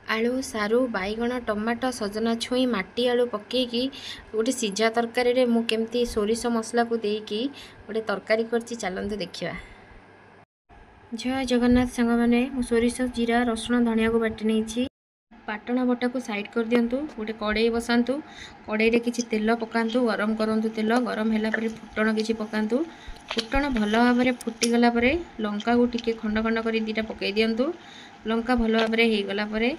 आलू सारू बैगण टमाटो सजना छुई माटी आलू पकईकी गोटे सीझा तरकारी रे मु केमती सोरिष मसला को देकी गोटे तरकारी करछि चलंतु देखिबा। जय जगन्नाथ सांग माने मु सोरिष जीरा रसुण धनिया को बाटी नहीं बाटण बटा को साइड कर दिंतु। गोटे कड़ई बसातु कड़ई रे किछि तेल पकातु गरम करंतु तेल गरम होला परे फुटण किछि पकातु फुटण भल भाव में फुटी गला परे लंका को टिके खंड खंड कर दीटा पकई दिंतु। लंका भल भाव में हो गला परे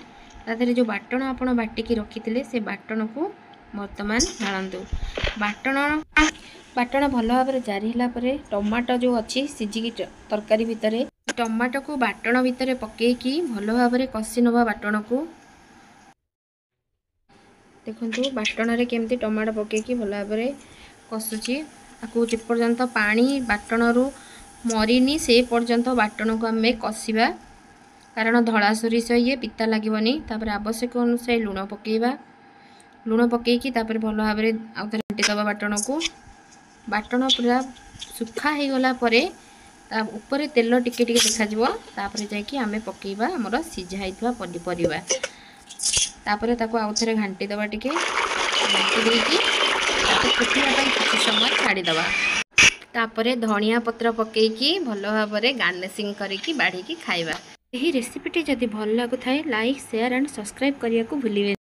तादेहरे जो बाटण आपण बाटिकी रखिथिले से बाटण को वर्तमान ढालंतु। बाटण भल भाव में जारी होला परे टमाटो जो अच्छी सीझिकी तरकारी भितर टमाटो को बाटण भितर पकईकी भल भाव में कषि नवा बाटण को देखु बाटण रे केमती टमाटो पकईकी भल भाव में कषुची आपको जेपर्यंत पानी बाटणरू मरीनी से पर्यंत बाटण को आम कषा कारण धड़ा सोरिष ये पिता लगनी आवश्यक अनुसार लुण पकेबा लुण पकईकी भल भाव में आउ थे घंटी दबा बाटण को बाटण पूरा सुखा हो गला परे ऊपर तेल टिके टिके देखा तापर जाकि आम पकेबा आमर सीझा होता पनीपरिया तापर ताको आउ थे घंटी दबा टिके घंटी देकी फुटना किसी समय छाड़ीदबा तापर धनिया पत्र पकईकी भल भाव में गार्निशिंग करके बाढ़ी खाइबा। यही रेसिपीटी जदि भल लगुଥାଏ लाइक शेयर एंड सब्सक्राइब करने को भूलिए।